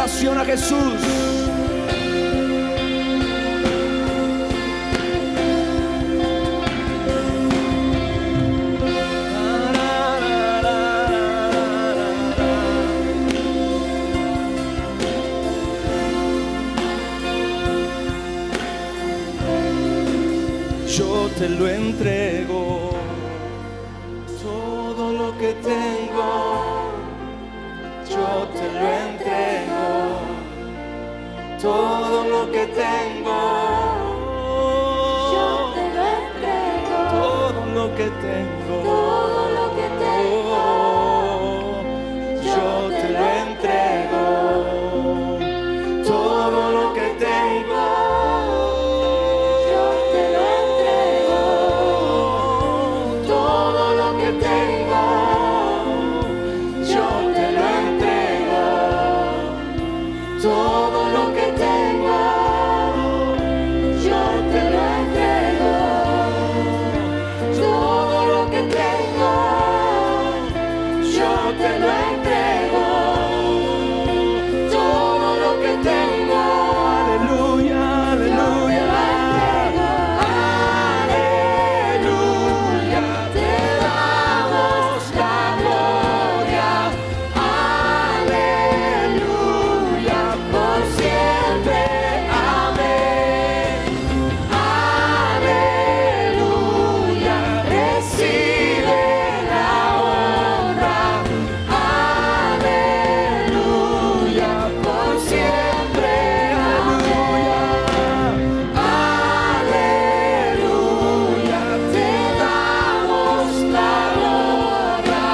adoración a Jesús. Yo te lo entrego, todo lo que tengo. Yo te lo entrego, todo lo que tengo. Yo te lo entrego, Todo lo que tengo. todo lo que tengo. Yo te lo entrego, todo lo que tengo. Yo te lo entrego, Todo lo que tengo. Yo te lo entrego, todo lo que tengo. yo te lo entrego, todo lo que tengo. Yo te lo entrego, todo lo que tengo. Aleluya, aleluya, aleluya. Te damos la gloria, aleluya, por siempre, amén. Aleluya, recibe la honra, aleluya, por siempre, aleluya, aleluya, te damos la gloria,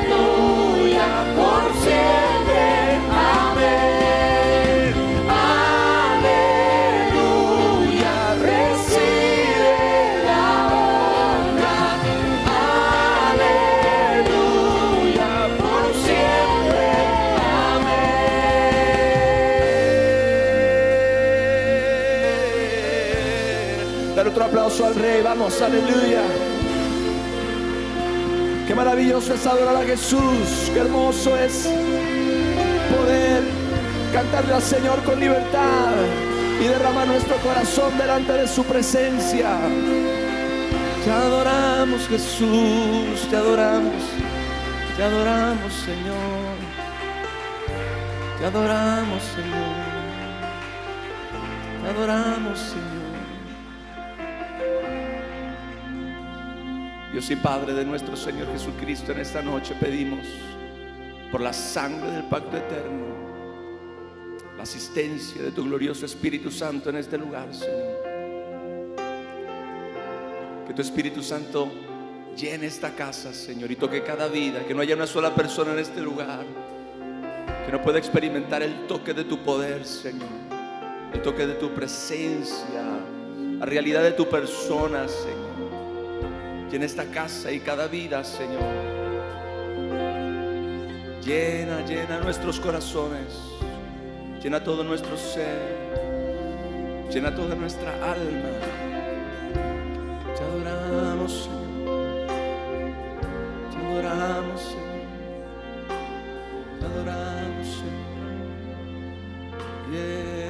aleluya, por siempre, amén. Aleluya, recibe la honra, aleluya, por siempre, amén. Dar otro aplauso al Rey, vamos, aleluya. Qué maravilloso es adorar a Jesús, qué hermoso es poder cantarle al Señor con libertad y derramar nuestro corazón delante de su presencia. Te adoramos, Jesús, te adoramos, Señor. Te adoramos, Señor. Te adoramos, Señor. Dios y Padre de nuestro Señor Jesucristo, en esta noche pedimos por la sangre del pacto eterno, la asistencia de tu glorioso Espíritu Santo en este lugar, Señor. Que tu Espíritu Santo llene esta casa, Señor, y toque cada vida. Que no haya una sola persona en este lugar que no pueda experimentar el toque de tu poder, Señor, el toque de tu presencia, la realidad de tu persona, Señor. Llena esta casa y cada vida, Señor. Llena, llena nuestros corazones. Llena todo nuestro ser. Llena toda nuestra alma. Te adoramos, Señor. Te adoramos, Señor. Te adoramos, Señor. Yeah.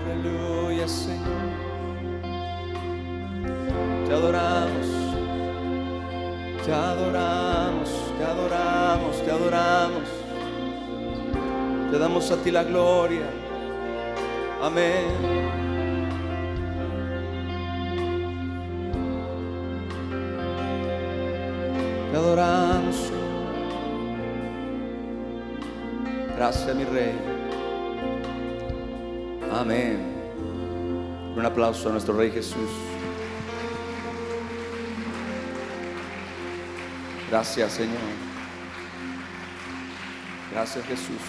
Aleluya, Señor. Te adoramos, te adoramos, te adoramos, te adoramos. Te damos a ti la gloria. Amén. Te adoramos, Señor. Gracias, mi Rey. Amén. Un aplauso a nuestro Rey Jesús. Gracias, Señor. Gracias, Jesús.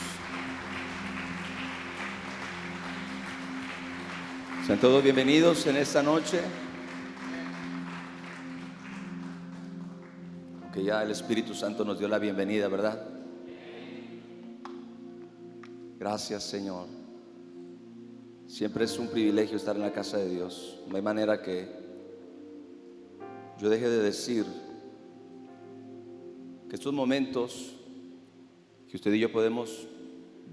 Sean todos bienvenidos en esta noche. Aunque ya el Espíritu Santo nos dio la bienvenida, ¿verdad? Gracias, Señor. Siempre es un privilegio estar en la casa de Dios. No hay manera que yo deje de decir que estos momentos que usted y yo podemos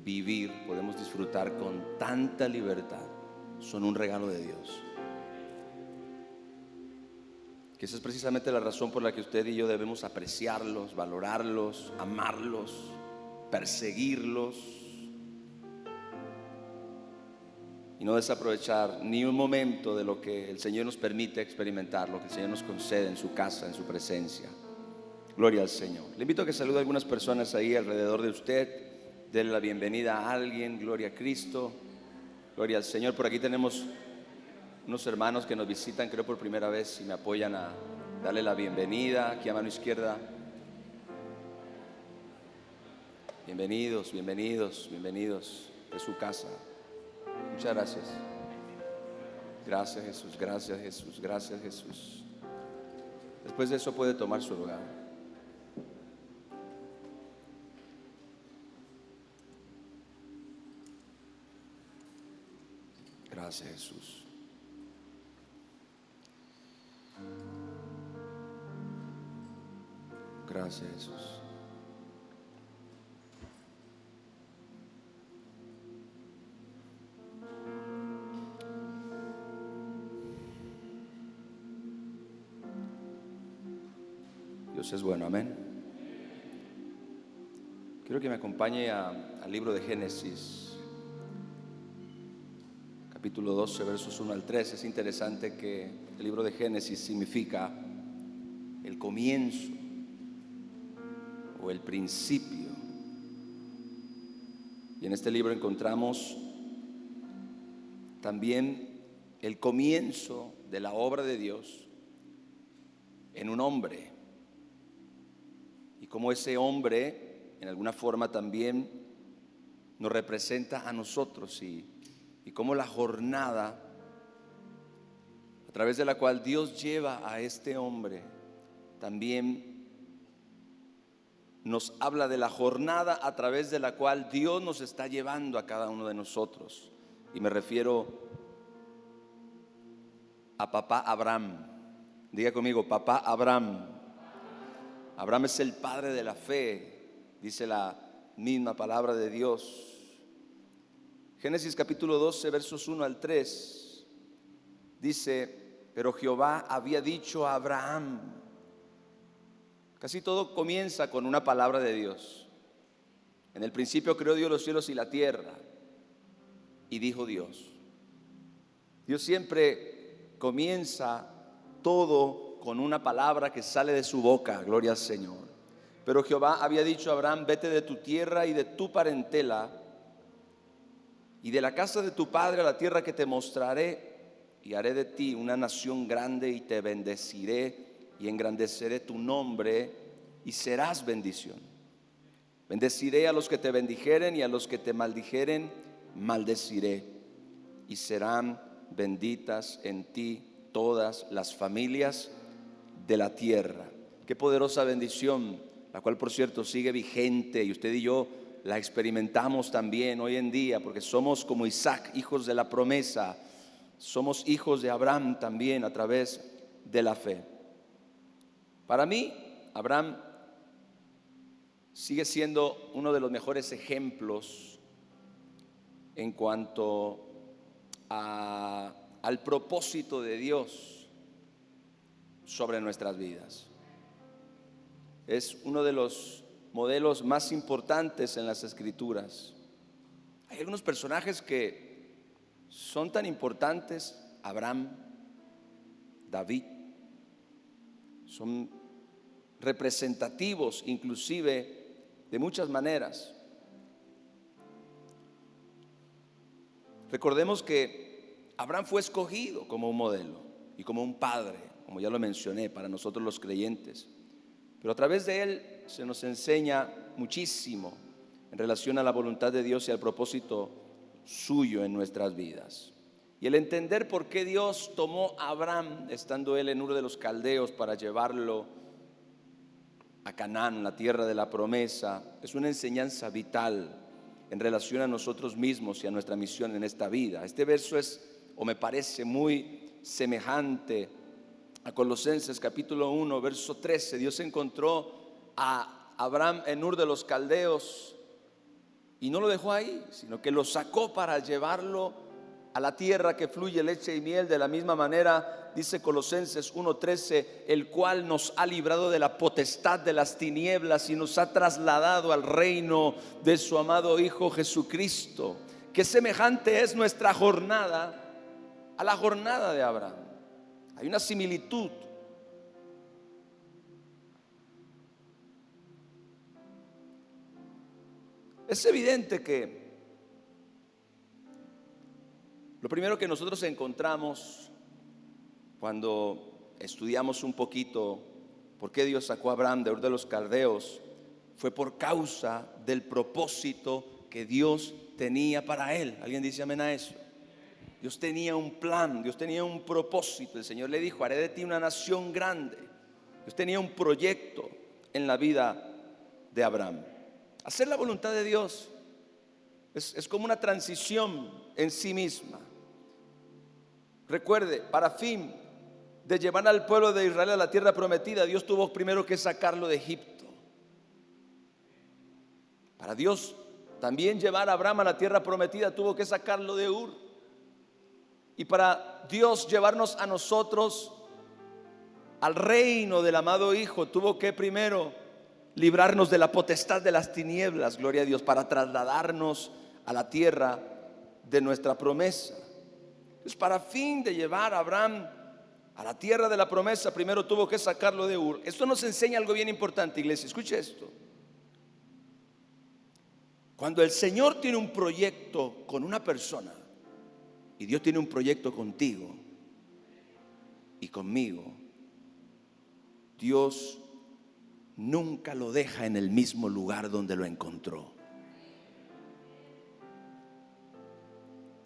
vivir, podemos disfrutar con tanta libertad, son un regalo de Dios. Que esa es precisamente la razón por la que usted y yo debemos apreciarlos, valorarlos, amarlos, perseguirlos y no desaprovechar ni un momento de lo que el Señor nos permite experimentar, lo que el Señor nos concede en su casa, en su presencia. Gloria al Señor. Le invito a que salude a algunas personas ahí alrededor de usted. Denle la bienvenida a alguien. Gloria a Cristo. Gloria al Señor. Por aquí tenemos unos hermanos que nos visitan, creo por primera vez, y me apoyan a darle la bienvenida. Aquí a mano izquierda. Bienvenidos, bienvenidos, bienvenidos de su casa. Muchas gracias. Gracias Jesús, gracias Jesús, gracias Jesús. Después de eso puede tomar su lugar. Gracias Jesús. Gracias Jesús. Dios es bueno, amén. Quiero que me acompañe al libro de Génesis, capítulo 12, versos 1 al 3. Es interesante que el libro de Génesis significa el comienzo o el principio. Y en este libro encontramos también el comienzo de la obra de Dios en un hombre. Y cómo ese hombre, en alguna forma, también nos representa a nosotros y cómo la jornada a través de la cual Dios lleva a este hombre también nos habla de la jornada a través de la cual Dios nos está llevando a cada uno de nosotros. Y me refiero a papá Abraham. Diga conmigo, papá Abraham. Abraham es el padre de la fe, dice la misma palabra de Dios. Génesis capítulo 12, versos 1 al 3, dice: pero Jehová había dicho a Abraham. Casi todo comienza con una palabra de Dios. En el principio creó Dios los cielos y la tierra, y dijo Dios. Dios siempre comienza todo con una palabra que sale de su boca, gloria al Señor. Pero Jehová había dicho a Abraham: vete de tu tierra y de tu parentela y de la casa de tu padre a la tierra que te mostraré, y haré de ti una nación grande, y te bendeciré y engrandeceré tu nombre, y serás bendición. Bendeciré a los que te bendijeren, y a los que te maldijeren maldeciré, y serán benditas en ti todas las familias de la tierra. Qué poderosa bendición, la cual por cierto sigue vigente, y usted y yo la experimentamos también hoy en día, porque somos como Isaac, hijos de la promesa. Somos hijos de Abraham también a través de la fe. Para mí, Abraham sigue siendo uno de los mejores ejemplos en cuanto al propósito de Dios sobre nuestras vidas. Es uno de los modelos más importantes en las Escrituras. Hay algunos personajes que son tan importantes: Abraham, David, son representativos inclusive de muchas maneras. Recordemos que Abraham fue escogido como un modelo y como un padre, como ya lo mencioné, para nosotros los creyentes. Pero a través de él se nos enseña muchísimo en relación a la voluntad de Dios y al propósito suyo en nuestras vidas. Y el entender por qué Dios tomó a Abraham, estando él en Ur de los Caldeos, para llevarlo a Canaán, la tierra de la promesa, es una enseñanza vital. en relación a nosotros mismos y a nuestra misión en esta vida. Este verso es, o me parece, muy semejante a Colosenses capítulo 1, verso 13. Dios encontró a Abraham en Ur de los Caldeos y no lo dejó ahí, sino que lo sacó para llevarlo a la tierra que fluye leche y miel. De la misma manera, dice Colosenses 1:13, el cual nos ha librado de la potestad de las tinieblas y nos ha trasladado al reino de su amado Hijo Jesucristo. Qué semejante es nuestra jornada a la jornada de Abraham. Hay una similitud. Es evidente que lo primero que nosotros encontramos cuando estudiamos un poquito por qué Dios sacó a Abraham de Ur de los Caldeos fue por causa del propósito que Dios tenía para él. ¿Alguien dice amén a eso? Dios tenía un plan, Dios tenía un propósito. El Señor le dijo: haré de ti una nación grande. Dios tenía un proyecto en la vida de Abraham. Hacer la voluntad de Dios es como una transición en sí misma. Recuerde, para fin de llevar al pueblo de Israel a la tierra prometida, Dios tuvo primero que sacarlo de Egipto. Para Dios también llevar a Abraham a la tierra prometida, tuvo que sacarlo de Ur. Y para Dios llevarnos a nosotros al reino del amado Hijo, tuvo que primero librarnos de la potestad de las tinieblas, gloria a Dios, para trasladarnos a la tierra de nuestra promesa. Pues para fin de llevar a Abraham a la tierra de la promesa, primero tuvo que sacarlo de Ur. Esto nos enseña algo bien importante, iglesia. Escuche esto. Cuando el Señor tiene un proyecto con una persona, y Dios tiene un proyecto contigo y conmigo, Dios nunca lo deja en el mismo lugar donde lo encontró.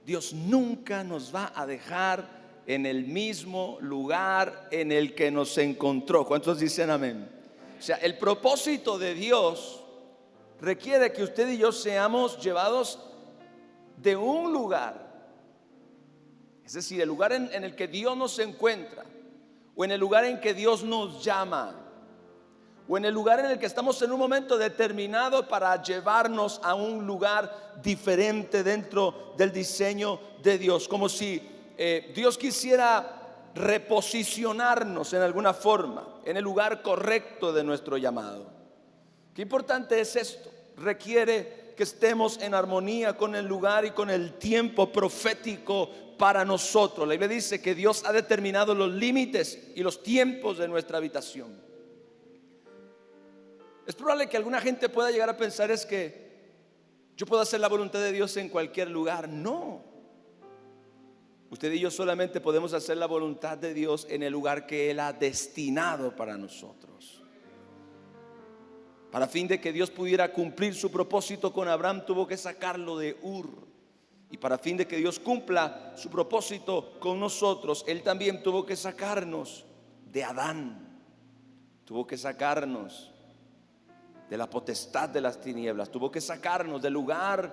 Dios nunca nos va a dejar en el mismo lugar en el que nos encontró. ¿Cuántos dicen amén? O sea, el propósito de Dios requiere que usted y yo seamos llevados de un lugar, es decir, el lugar en el que Dios nos encuentra, o en el lugar en que Dios nos llama, o en el lugar en el que estamos en un momento determinado para llevarnos a un lugar diferente dentro del diseño de Dios. Como si Dios quisiera reposicionarnos en alguna forma en el lugar correcto de nuestro llamado. Qué importante es esto. Requiere que estemos en armonía con el lugar y con el tiempo profético para nosotros. La Biblia dice que Dios ha determinado los límites y los tiempos de nuestra habitación. Es probable que alguna gente pueda llegar a pensar es que yo puedo hacer la voluntad de Dios en cualquier lugar. No. Usted y yo solamente podemos hacer la voluntad de Dios en el lugar que Él ha destinado para nosotros. Para fin de que Dios pudiera cumplir su propósito con Abraham, tuvo que sacarlo de Ur. Y para fin de que Dios cumpla su propósito con nosotros, Él también tuvo que sacarnos de Adán. Tuvo que sacarnos de la potestad de las tinieblas. Tuvo que sacarnos del lugar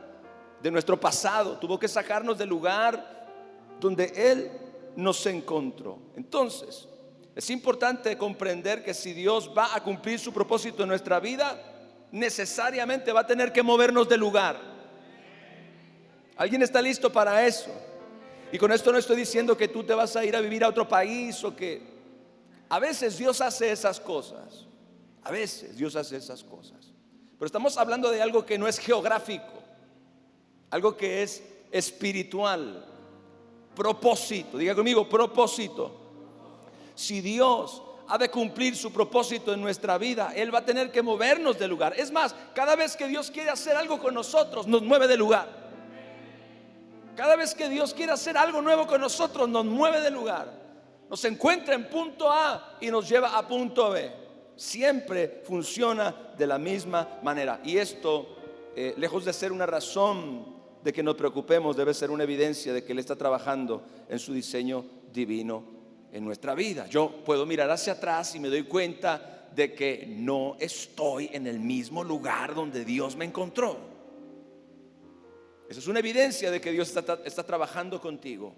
de nuestro pasado. Tuvo que sacarnos del lugar donde Él nos encontró. Entonces, es importante comprender que si Dios va a cumplir su propósito en nuestra vida, necesariamente va a tener que movernos de lugar. ¿Alguien está listo para eso? Y con esto no estoy diciendo que tú te vas a ir a vivir a otro país o que... A veces Dios hace esas cosas. A veces Dios hace esas cosas. Pero estamos hablando de algo que no es geográfico, algo que es espiritual. Propósito, diga conmigo, propósito. Si Dios ha de cumplir su propósito en nuestra vida, Él va a tener que movernos de lugar. Es más, cada vez que Dios quiere hacer algo con nosotros, nos mueve de lugar. Cada vez que Dios quiere hacer algo nuevo con nosotros, nos mueve de lugar. Nos encuentra en punto A y nos lleva a punto B. Siempre funciona de la misma manera. Y esto, lejos de ser una razón de que nos preocupemos, debe ser una evidencia de que Él está trabajando en su diseño divino en nuestra vida. Yo puedo mirar hacia atrás y me doy cuenta de que no estoy en el mismo lugar donde Dios me encontró. Esa es una evidencia de que Dios está trabajando contigo.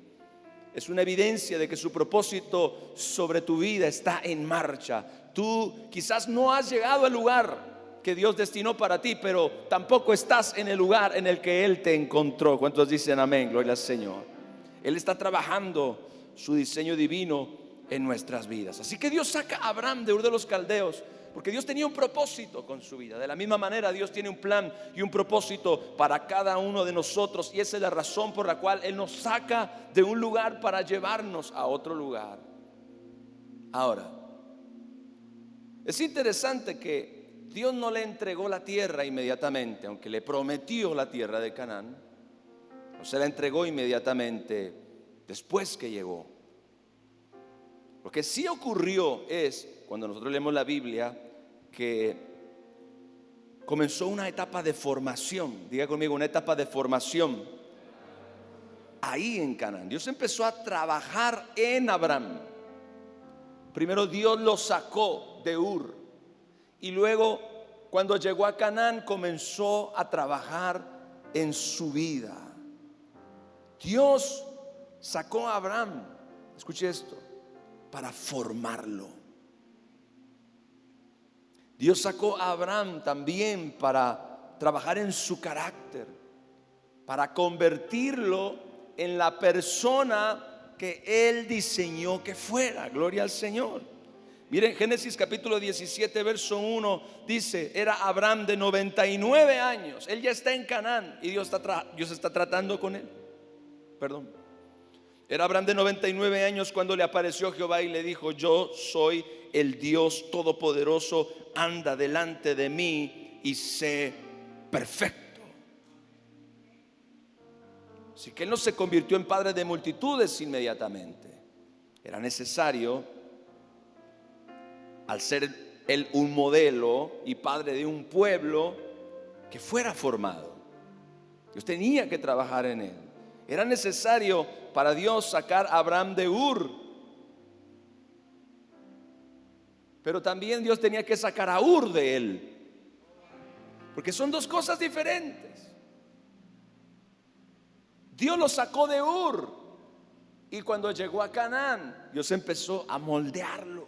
Es una evidencia de que su propósito sobre tu vida está en marcha. Tú quizás no has llegado al lugar que Dios destinó para ti, pero tampoco estás en el lugar en el que Él te encontró. ¿Cuántos dicen amén? Gloria al Señor. Él está trabajando su diseño divino en nuestras vidas. Así que Dios saca a Abraham de Ur de los Caldeos, porque Dios tenía un propósito con su vida. De la misma manera, Dios tiene un plan y un propósito para cada uno de nosotros, y esa es la razón por la cual Él nos saca de un lugar para llevarnos a otro lugar. Ahora, es interesante que Dios no le entregó la tierra inmediatamente, aunque le prometió la tierra de Canaán. No se la entregó inmediatamente después que llegó. Lo que sí ocurrió es, cuando nosotros leemos la Biblia, que comenzó una etapa de formación. Diga conmigo, una etapa de formación ahí en Canaán. Dios empezó a trabajar en Abraham. Primero Dios lo sacó de Ur, y luego cuando llegó a Canaán comenzó a trabajar en su vida. Dios sacó a Abraham, escuche esto, para formarlo. Dios sacó a Abraham también para trabajar en su carácter, para convertirlo en la persona que Él diseñó que fuera. Gloria al Señor. Miren, Génesis capítulo 17 verso 1 dice: era Abraham de 99 años. Él ya está en Canaán y Dios está tratando con él. Era Abraham de 99 años cuando le apareció Jehová y le dijo: yo soy el Dios todopoderoso, anda delante de mí y sé perfecto. Así que él no se convirtió en padre de multitudes inmediatamente. Era necesario, al ser él un modelo y padre de un pueblo, que fuera formado. Dios tenía que trabajar en él. Era necesario para Dios sacar a Abraham de Ur, pero también Dios tenía que sacar a Ur de él, porque son dos cosas diferentes. Dios lo sacó de Ur, y cuando llegó a Canaán, Dios empezó a moldearlo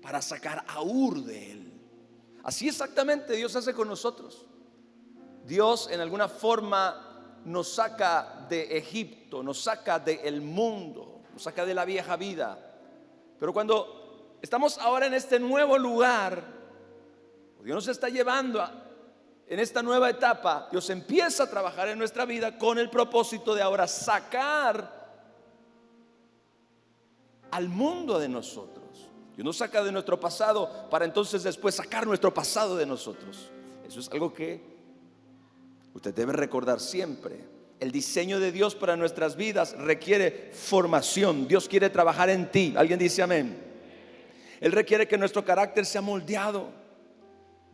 para sacar a Ur de él. Así exactamente Dios hace con nosotros. Dios en alguna forma nos saca de Egipto, nos saca del mundo, nos saca de la vieja vida. Pero cuando estamos ahora en este nuevo lugar, Dios nos está llevando en esta nueva etapa. Dios empieza a trabajar en nuestra vida con el propósito de ahora sacar al mundo de nosotros. Dios nos saca de nuestro pasado para entonces después sacar nuestro pasado de nosotros. Eso es algo que usted debe recordar siempre. El diseño de Dios para nuestras vidas requiere formación. Dios quiere trabajar en ti. ¿Alguien dice amén? Él requiere que nuestro carácter sea moldeado.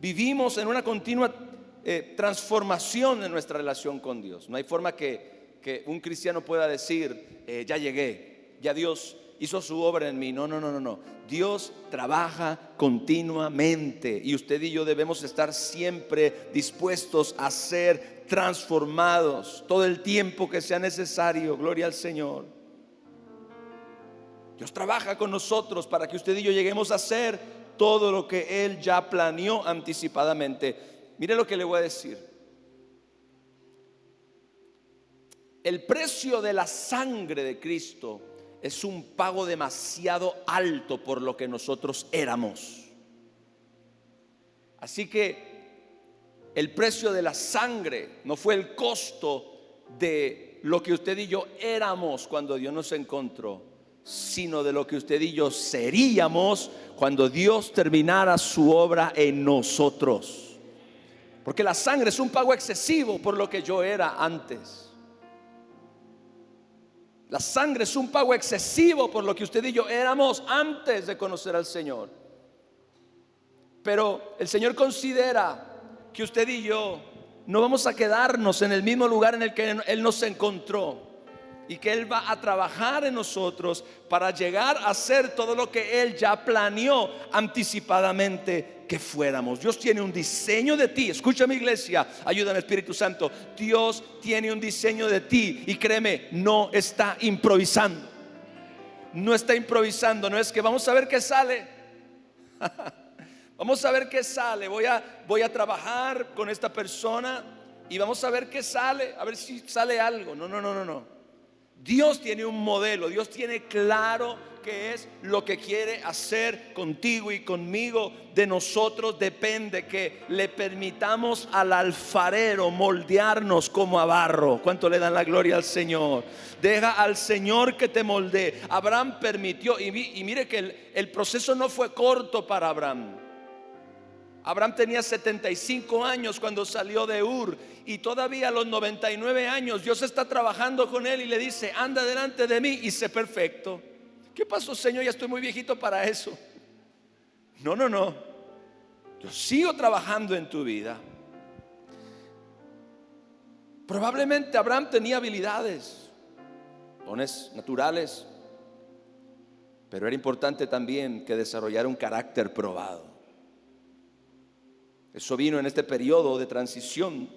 Vivimos en una continua transformación en nuestra relación con Dios. No hay forma que un cristiano pueda decir: ya llegué, ya Dios hizo su obra en mí. No. Dios trabaja continuamente, y usted y yo debemos estar siempre dispuestos a ser transformados todo el tiempo que sea necesario. Gloria al Señor. Dios trabaja con nosotros para que usted y yo lleguemos a hacer todo lo que Él ya planeó anticipadamente. Mire lo que le voy a decir. El precio de la sangre de Cristo es un pago demasiado alto por lo que nosotros éramos. Así que el precio de la sangre no fue el costo de lo que usted y yo éramos cuando Dios nos encontró, sino de lo que usted y yo seríamos cuando Dios terminara su obra en nosotros. Porque la sangre es un pago excesivo por lo que yo era antes. La sangre es un pago excesivo por lo que usted y yo éramos antes de conocer al Señor. Pero el Señor considera que usted y yo no vamos a quedarnos en el mismo lugar en el que Él nos encontró. y que Él va a trabajar en nosotros para llegar a hacer todo lo que Él ya planeó anticipadamente que fuéramos. Dios tiene un diseño de ti. Escúchame, iglesia, ayúdame, Espíritu Santo. Dios tiene un diseño de ti y créeme, no está improvisando. No está improvisando, no es que vamos a ver qué sale. Vamos a ver qué sale. Voy a trabajar con esta persona y vamos a ver qué sale, a ver si sale algo. No. Dios tiene un modelo, Dios tiene claro qué es lo que quiere hacer contigo y conmigo. De nosotros depende que le permitamos al alfarero moldearnos como a barro. ¿Cuánto le dan la gloria al Señor? Deja al Señor que te moldee. Abraham permitió, y mire que el proceso no fue corto para Abraham. Abraham tenía 75 años cuando salió de Ur, y todavía a los 99 años Dios está trabajando con él y le dice: anda delante de mí y sé perfecto. ¿Qué pasó, Señor? Ya estoy muy viejito para eso. No. Yo sigo trabajando en tu vida. Probablemente Abraham tenía habilidades, dones naturales, pero era importante también que desarrollara un carácter probado. Eso vino en este periodo de transición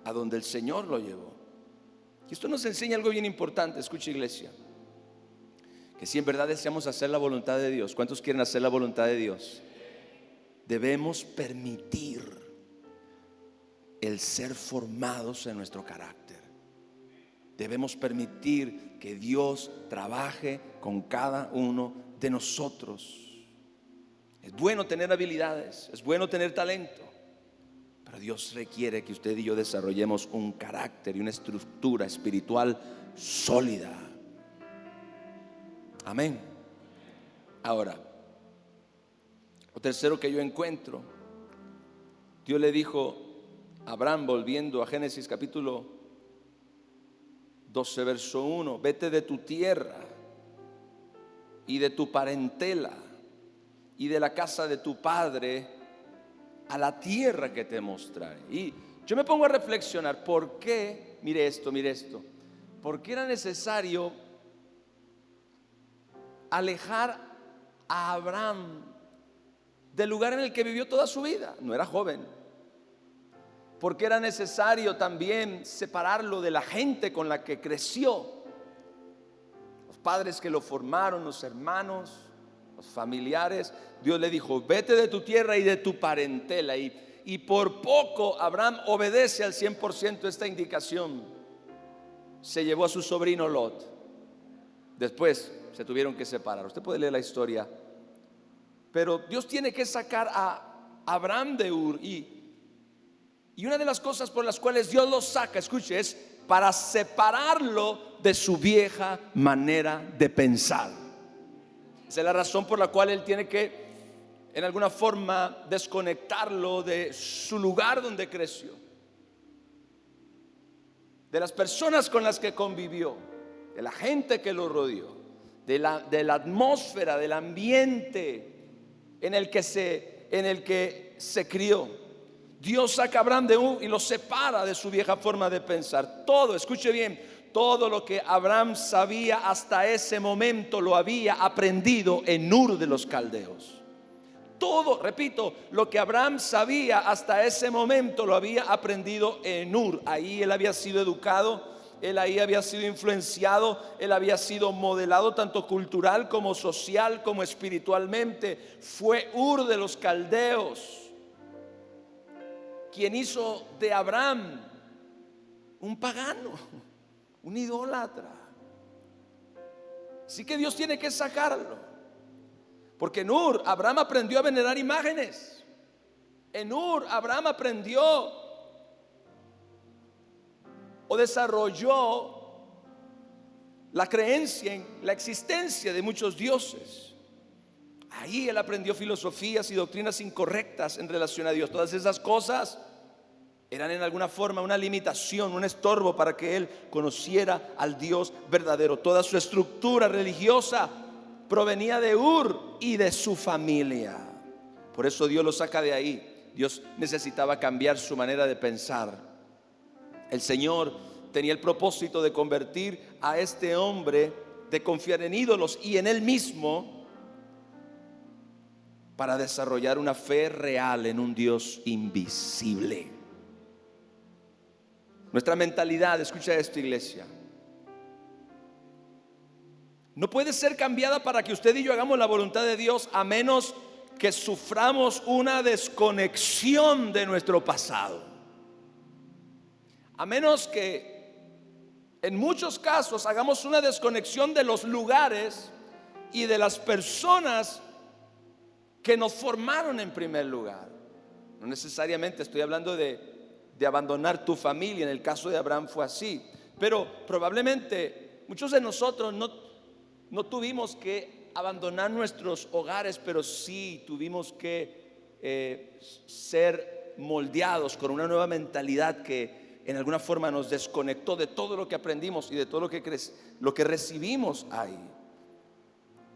a donde el Señor lo llevó. Y esto nos enseña algo bien importante. Escucha, iglesia, que si en verdad deseamos hacer la voluntad de Dios, ¿cuántos quieren hacer la voluntad de Dios? Debemos permitir el ser formados en nuestro carácter. Debemos permitir que Dios trabaje con cada uno de nosotros. Es bueno tener habilidades, es bueno tener talento, pero Dios requiere que usted y yo desarrollemos un carácter y una estructura espiritual sólida. Amén. Ahora, lo tercero que yo encuentro, Dios le dijo a Abraham, volviendo a Génesis capítulo 12 verso 1: vete de tu tierra y de tu parentela y de la casa de tu padre a la tierra que te mostraré. Y yo me pongo a reflexionar, ¿por qué? Mire esto, ¿por qué era necesario alejar a Abraham del lugar en el que vivió toda su vida? No era joven. ¿Por qué era necesario también separarlo de la gente con la que creció? Los padres que lo formaron, los hermanos, los familiares. Dios le dijo: vete de tu tierra y de tu parentela. Y por poco Abraham obedece al 100% esta indicación. Se llevó a su sobrino Lot. Después se tuvieron que separar. Usted puede leer la historia. Pero Dios tiene que sacar a Abraham de Ur. Y una de las cosas por las cuales Dios lo saca, escuche, es para separarlo de su vieja manera de pensar. Esa es la razón por la cual Él tiene que, en alguna forma, desconectarlo de su lugar donde creció, de las personas con las que convivió, de la gente que lo rodeó, de la atmósfera, del ambiente en el que se crió. Dios saca a Abraham de Ur y lo separa de su vieja forma de pensar. Todo, escuche bien, todo lo que Abraham sabía hasta ese momento lo había aprendido en Ur de los Caldeos. Todo, repito, lo que Abraham sabía hasta ese momento lo había aprendido en Ur. Ahí él había sido educado, él ahí había sido influenciado, él había sido modelado tanto cultural como social como espiritualmente. Fue Ur de los Caldeos quien hizo de Abraham un pagano, un idólatra. Así que Dios tiene que sacarlo, porque en Ur Abraham aprendió a venerar imágenes. En Ur Abraham aprendió o desarrolló la creencia en la existencia de muchos dioses. Ahí él aprendió filosofías y doctrinas incorrectas en relación a Dios. Todas esas cosas eran en alguna forma una limitación, un estorbo para que él conociera al Dios verdadero. Toda su estructura religiosa provenía de Ur y de su familia. Por eso Dios lo saca de ahí. Dios necesitaba cambiar su manera de pensar. El Señor tenía el propósito de convertir a este hombre, de confiar en ídolos y en él mismo, para desarrollar una fe real en un Dios invisible. Nuestra mentalidad, escucha esto, iglesia, no puede ser cambiada para que usted y yo hagamos la voluntad de Dios, a menos que suframos una desconexión de nuestro pasado. A menos que en muchos casos hagamos una desconexión de los lugares y de las personas que nos formaron en primer lugar. No necesariamente estoy hablando de abandonar tu familia. En el caso de Abraham fue así, pero probablemente muchos de nosotros no tuvimos que abandonar nuestros hogares, pero sí tuvimos que ser moldeados con una nueva mentalidad que en alguna forma nos desconectó de todo lo que aprendimos y de todo lo que recibimos ahí.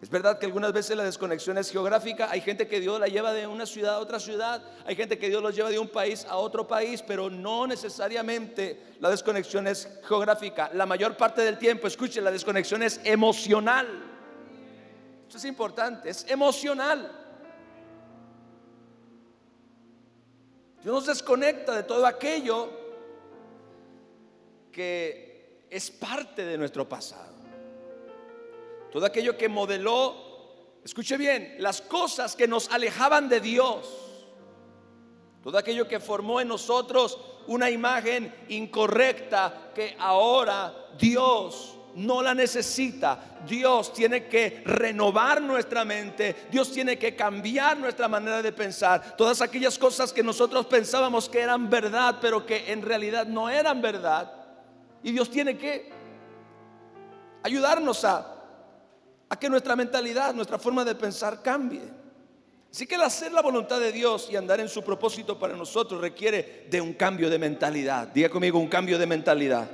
Es verdad que algunas veces la desconexión es geográfica. Hay gente que Dios la lleva de una ciudad a otra ciudad, hay gente que Dios los lleva de un país a otro país, pero no necesariamente la desconexión es geográfica. La mayor parte del tiempo, escuche, la desconexión es emocional. Esto es importante, es emocional. Dios nos desconecta de todo aquello que es parte de nuestro pasado. Todo aquello que modeló, escuche bien, las cosas que nos alejaban de Dios. Todo aquello que formó en nosotros una imagen incorrecta que ahora Dios no la necesita. Dios tiene que renovar nuestra mente. Dios tiene que cambiar nuestra manera de pensar. Todas aquellas cosas que nosotros pensábamos que eran verdad, pero que en realidad no eran verdad. Y Dios tiene que ayudarnos a que nuestra mentalidad, nuestra forma de pensar cambie. Así que el hacer la voluntad de Dios y andar en su propósito para nosotros requiere de un cambio de mentalidad. Diga conmigo, un cambio de mentalidad.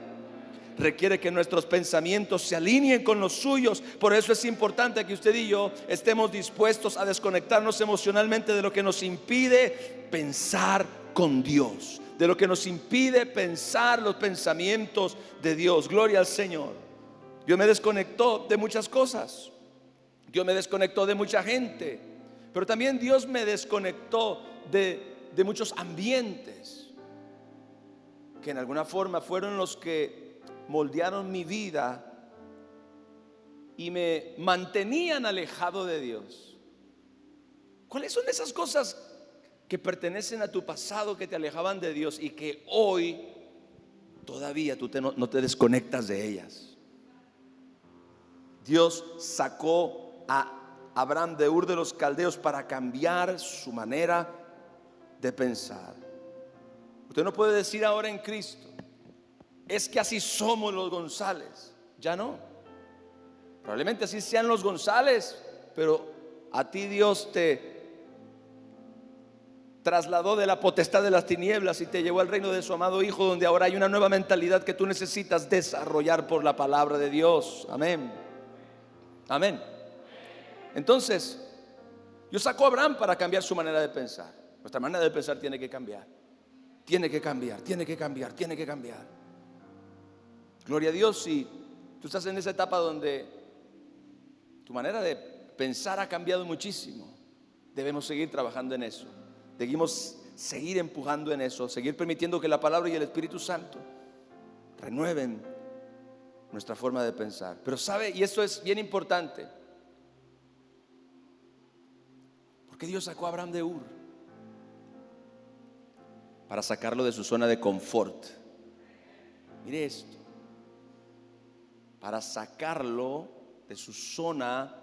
Requiere que nuestros pensamientos se alineen con los suyos. Por eso es importante que usted y yo estemos dispuestos a desconectarnos emocionalmente de lo que nos impide pensar con Dios, de lo que nos impide pensar los pensamientos de Dios. Gloria al Señor. Dios me desconectó de muchas cosas. Dios me desconectó de mucha gente. Pero también Dios me desconectó de muchos ambientes que en alguna forma fueron los que moldearon mi vida y me mantenían alejado de Dios. ¿Cuáles son esas cosas que pertenecen a tu pasado, que te alejaban de Dios y que hoy todavía tú no te desconectas de ellas? Dios sacó a Abraham de Ur de los Caldeos para cambiar su manera de pensar. Usted no puede decir ahora en Cristo, es que así somos los González. Ya no. Probablemente así sean los González, pero a ti Dios te trasladó de la potestad de las tinieblas y te llevó al reino de su amado Hijo, donde ahora hay una nueva mentalidad que tú necesitas desarrollar por la palabra de Dios. Amén. Amén. Entonces, Dios sacó a Abraham para cambiar su manera de pensar. Nuestra manera de pensar tiene que cambiar. Tiene que cambiar, tiene que cambiar, tiene que cambiar. Gloria a Dios si tú estás en esa etapa donde tu manera de pensar ha cambiado muchísimo. Debemos seguir trabajando en eso. Debemos seguir empujando en eso, seguir permitiendo que la palabra y el Espíritu Santo renueven nuestra forma de pensar. Pero sabe, y esto es bien importante, porque Dios sacó a Abraham de Ur para sacarlo de su zona de confort. Mire esto, para sacarlo de su zona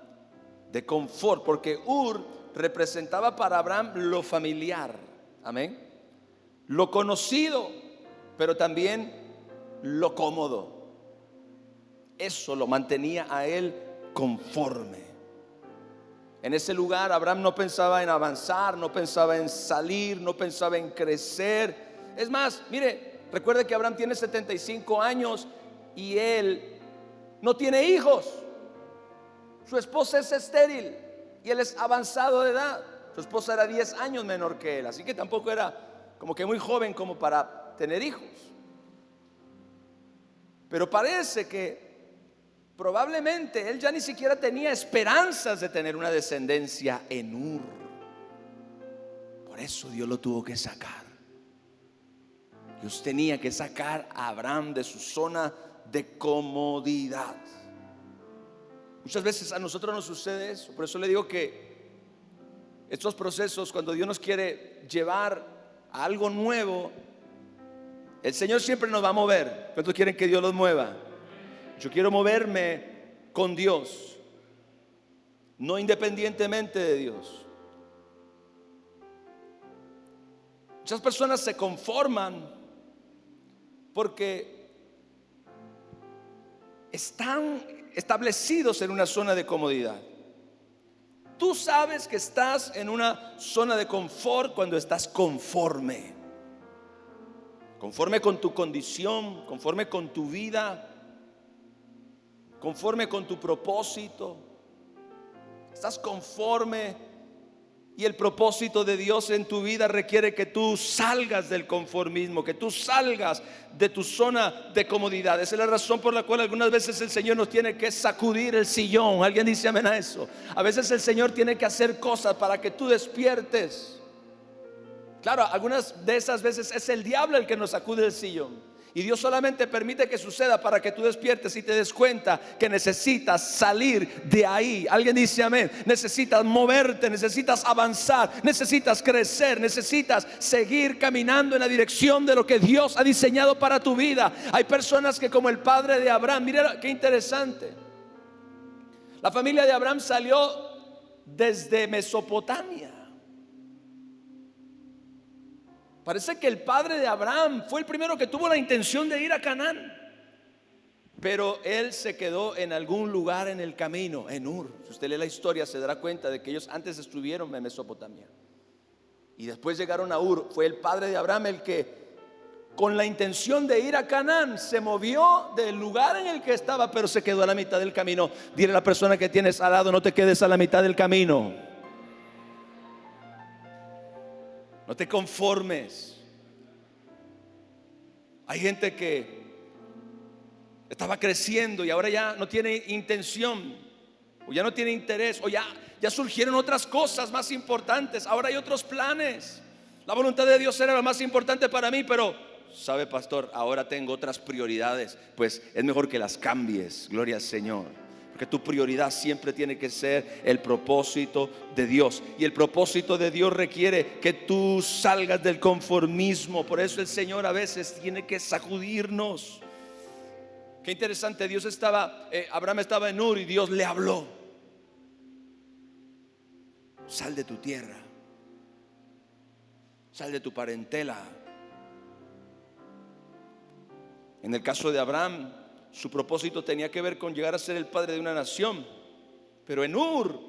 de confort, porque Ur representaba para Abraham lo familiar, amén, lo conocido, pero también lo cómodo. Eso lo mantenía a él conforme. En ese lugar Abraham no pensaba en avanzar, no pensaba en salir, no pensaba en crecer. Es más, mire, recuerde que Abraham tiene 75 años y él no tiene hijos. Su esposa es estéril y él es avanzado de edad. Su esposa era 10 años menor que él, así que tampoco era como que muy joven como para tener hijos. Pero parece que probablemente él ya ni siquiera tenía esperanzas de tener una descendencia en Ur. Por eso Dios lo tuvo que sacar. Dios tenía que sacar a Abraham de su zona de comodidad. Muchas veces a nosotros nos sucede eso. Por eso le digo que estos procesos, cuando Dios nos quiere llevar a algo nuevo, el Señor siempre nos va a mover. ¿Cuántos quieren que Dios los mueva? Yo quiero moverme con Dios, no independientemente de Dios. Muchas personas se conforman porque están establecidos en una zona de comodidad. Tú sabes que estás en una zona de confort cuando estás conforme. Conforme con tu condición, conforme con tu vida, conforme con tu propósito. Estás conforme. Y el propósito de Dios en tu vida requiere que tú salgas del conformismo, que tú salgas de tu zona de comodidad. Esa es la razón por la cual algunas veces el Señor nos tiene que sacudir el sillón. ¿Alguien dice amén a eso? A veces el Señor tiene que hacer cosas para que tú despiertes. Claro, algunas de esas veces es el diablo el que nos sacude el sillón. Y Dios solamente permite que suceda para que tú despiertes y te des cuenta que necesitas salir de ahí. Alguien dice amén. Necesitas moverte, necesitas avanzar, necesitas crecer, necesitas seguir caminando en la dirección de lo que Dios ha diseñado para tu vida. Hay personas que, como el padre de Abraham, mira qué interesante. La familia de Abraham salió desde Mesopotamia. Parece que el padre de Abraham fue el primero que tuvo la intención de ir a Canaán, pero él se quedó en algún lugar en el camino, en Ur. Si usted lee la historia se dará cuenta de que ellos antes estuvieron en Mesopotamia y después llegaron a Ur. Fue el padre de Abraham el que, con la intención de ir a Canaán, se movió del lugar en el que estaba, pero se quedó a la mitad del camino. Dile a la persona que tienes al lado: no te quedes a la mitad del camino. No te conformes. Hay gente que estaba creciendo y ahora ya no tiene intención, o ya no tiene interés, o ya surgieron otras cosas más importantes. Ahora hay otros planes. La voluntad de Dios era lo más importante para mí, pero sabe, pastor, ahora tengo otras prioridades. Pues es mejor que las cambies. Gloria al Señor. Que tu prioridad siempre tiene que ser el propósito de Dios. Y el propósito de Dios requiere que tú salgas del conformismo. Por eso el Señor a veces tiene que sacudirnos. Qué interesante, Abraham estaba en Ur y Dios le habló: sal de tu tierra, sal de tu parentela. En el caso de Abraham, su propósito tenía que ver con llegar a ser el padre de una nación. Pero en Ur,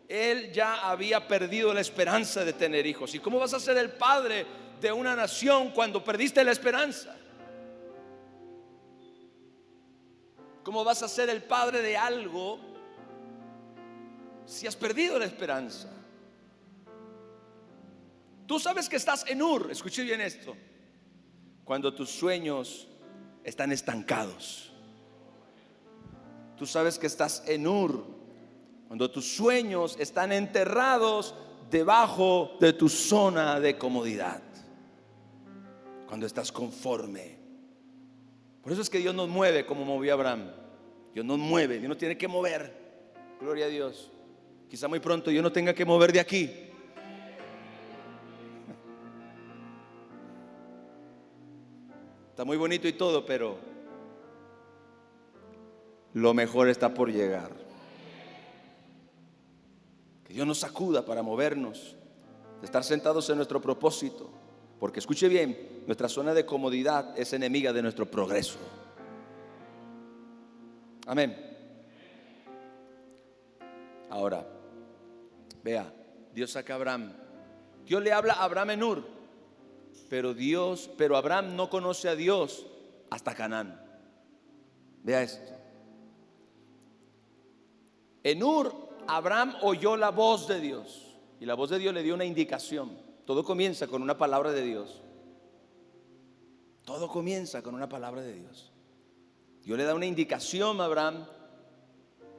él ya había perdido la esperanza de tener hijos. ¿Y cómo vas a ser el padre de una nación cuando perdiste la esperanza? ¿Cómo vas a ser el padre de algo si has perdido la esperanza? Tú sabes que estás en Ur. Escuche bien esto: cuando tus sueños están estancados. Tú sabes que estás en Ur cuando tus sueños están enterrados debajo de tu zona de comodidad, cuando estás conforme. Por eso es que Dios nos mueve como movió a Abraham. Dios nos mueve, Dios nos tiene que mover. Gloria a Dios. Quizá muy pronto yo no tenga que mover de aquí. Está muy bonito y todo, pero lo mejor está por llegar. Que Dios nos sacuda para movernos, de estar sentados en nuestro propósito. Porque escuche bien, nuestra zona de comodidad es enemiga de nuestro progreso. Amén. Ahora, vea, Dios saca a Abraham. Dios le habla a Abraham en Ur, pero Abraham no conoce a Dios hasta Canaán. Vea esto. En Ur, Abraham oyó la voz de Dios, y la voz de Dios le dio una indicación. Todo comienza con una palabra de Dios. Todo comienza con una palabra de Dios. Dios le da una indicación a Abraham,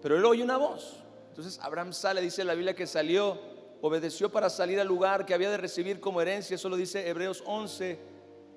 pero él oye una voz. Entonces Abraham sale, dice la Biblia que salió, obedeció para salir al lugar que había de recibir como herencia. Eso lo dice Hebreos 11.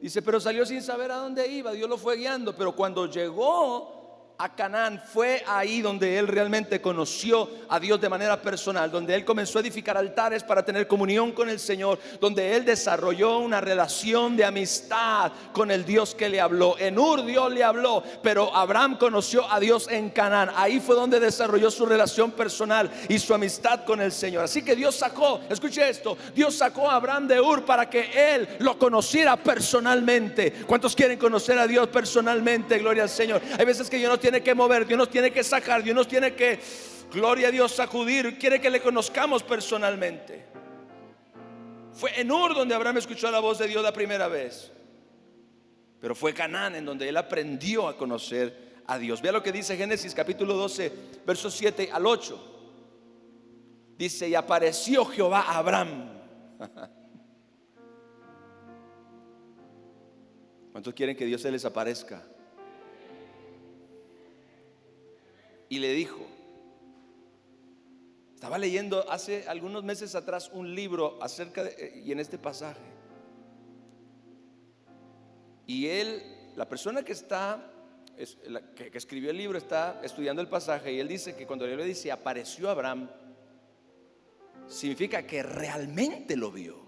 Dice, pero salió sin saber a dónde iba. Dios lo fue guiando, pero cuando llegó a Canaán, fue ahí donde él realmente conoció a Dios de manera personal, donde él comenzó a edificar altares para tener comunión con el Señor, donde él desarrolló una relación de amistad con el Dios que le habló. En Ur Dios le habló, pero Abraham conoció a Dios en Canaán. Ahí fue donde desarrolló su relación personal y su amistad con el Señor. Así que Dios sacó, escuche esto, Dios sacó a Abraham de Ur para que él lo conociera personalmente. ¿Cuántos quieren conocer a Dios personalmente? Gloria al Señor. Hay veces que Dios no tiene que mover, Dios nos tiene que sacar, Dios nos tiene que, gloria a Dios, sacudir. Quiere que le conozcamos personalmente. Fue en Ur donde Abraham escuchó la voz de Dios la primera vez, pero fue Canaán en donde él aprendió a conocer a Dios. Vea lo que dice Génesis capítulo 12 versos 7 al 8. Dice, y apareció Jehová a Abraham. ¿Cuántos quieren que Dios se les aparezca? Y le dijo, estaba leyendo hace algunos meses atrás un libro acerca de, y en este pasaje, y él, la persona que está, que escribió el libro, está estudiando el pasaje, y él dice que cuando le dice apareció Abraham, significa que realmente lo vio.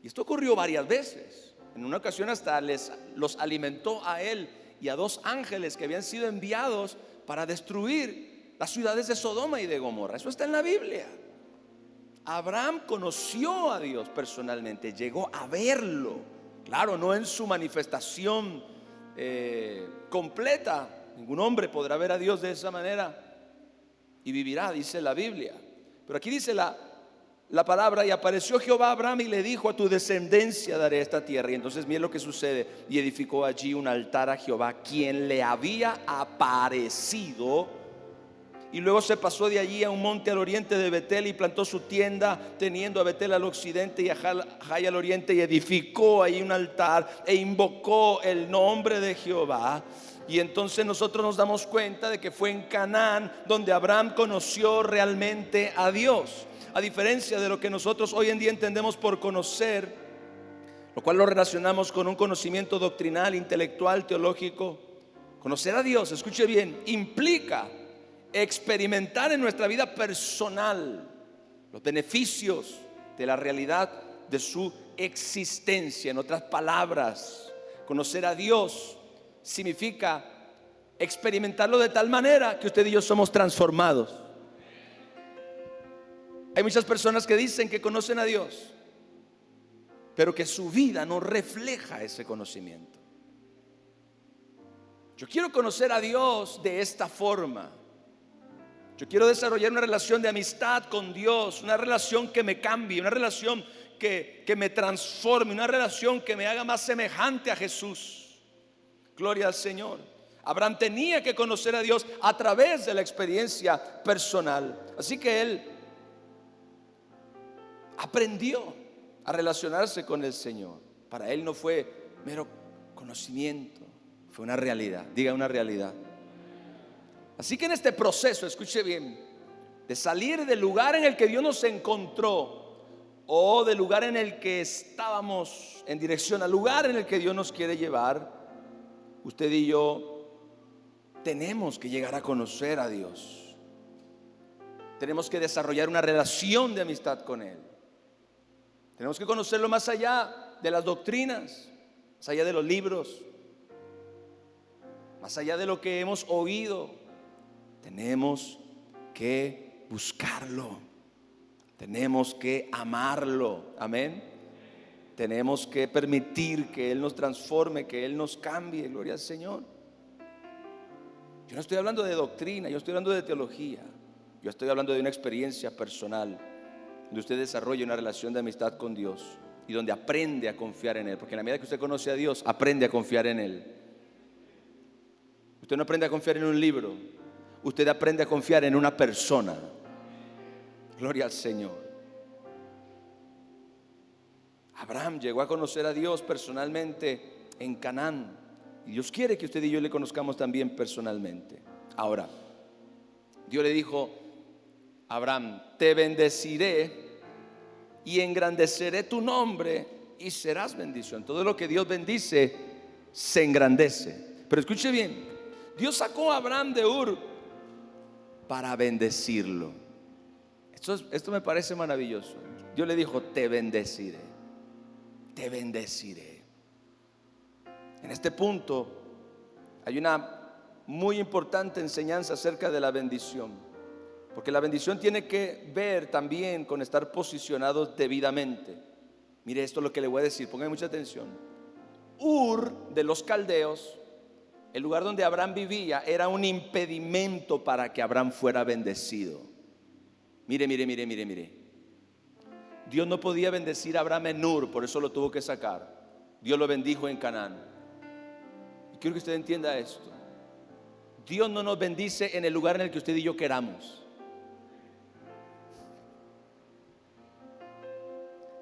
Y esto ocurrió varias veces. En una ocasión hasta los alimentó a él y a dos ángeles que habían sido enviados para destruir las ciudades de Sodoma y de Gomorra. Eso está en la Biblia. Abraham conoció a Dios personalmente, llegó a verlo. Claro, no en su manifestación completa. Ningún hombre podrá ver a Dios de esa manera y vivirá, dice la Biblia. Pero aquí dice la palabra, y apareció Jehová a Abraham y le dijo, a tu descendencia daré esta tierra. Y entonces miren lo que sucede, y edificó allí un altar a Jehová, quien le había aparecido. Y luego se pasó de allí a un monte al oriente de Betel y plantó su tienda, teniendo a Betel al occidente y a Jai al oriente, y edificó ahí un altar e invocó el nombre de Jehová. Y entonces nosotros nos damos cuenta de que fue en Canaán donde Abraham conoció realmente a Dios. A diferencia de lo que nosotros hoy en día entendemos por conocer, lo cual lo relacionamos con un conocimiento doctrinal, intelectual, teológico. Conocer a Dios, escuche bien, implica experimentar en nuestra vida personal los beneficios de la realidad de su existencia. En otras palabras, conocer a Dios significa experimentarlo de tal manera que usted y yo somos transformados. Hay muchas personas que dicen que conocen a Dios, pero que su vida no refleja ese conocimiento. Yo quiero conocer a Dios de esta forma. Yo quiero desarrollar una relación de amistad con Dios, una relación que me cambie, una relación que me transforme, una relación que me haga más semejante a Jesús. Gloria al Señor. Abraham tenía que conocer a Dios a través de la experiencia personal. Así que él aprendió a relacionarse con el Señor. Para él no fue mero conocimiento, fue una realidad. Diga, una realidad. Así que en este proceso, escuche bien, de salir del lugar en el que Dios nos encontró, o del lugar en el que estábamos en dirección al lugar en el que Dios nos quiere llevar, usted y yo tenemos que llegar a conocer a Dios. Tenemos que desarrollar una relación de amistad con Él. Tenemos que conocerlo más allá de las doctrinas, más allá de los libros, más allá de lo que hemos oído. Tenemos que buscarlo, tenemos que amarlo, amén. Tenemos que permitir que Él nos transforme, que Él nos cambie, gloria al Señor. Yo no estoy hablando de doctrina, yo estoy hablando de teología. Yo estoy hablando de una experiencia personal, donde usted desarrolla una relación de amistad con Dios y donde aprende a confiar en Él. Porque en la medida que usted conoce a Dios, aprende a confiar en Él. Usted no aprende a confiar en un libro, usted aprende a confiar en una persona. Gloria al Señor. Abraham llegó a conocer a Dios personalmente en Canaán. Y Dios quiere que usted y yo le conozcamos también personalmente. Ahora, Dios le dijo a Abraham: te bendeciré y engrandeceré tu nombre y serás bendición. Todo lo que Dios bendice se engrandece. Pero escuche bien, Dios sacó a Abraham de Ur para bendecirlo. Esto me parece maravilloso. Dios le dijo: te bendeciré, te bendeciré. En este punto hay una muy importante enseñanza acerca de la bendición, porque la bendición tiene que ver también con estar posicionados debidamente. Mire, esto es lo que le voy a decir, pongan mucha atención. Ur de los caldeos, el lugar donde Abraham vivía, era un impedimento para que Abraham fuera bendecido. Mire. Dios no podía bendecir a Abraham en Ur, por eso lo tuvo que sacar. Dios lo bendijo en Canaán. Y quiero que usted entienda esto: Dios no nos bendice en el lugar en el que usted y yo queramos.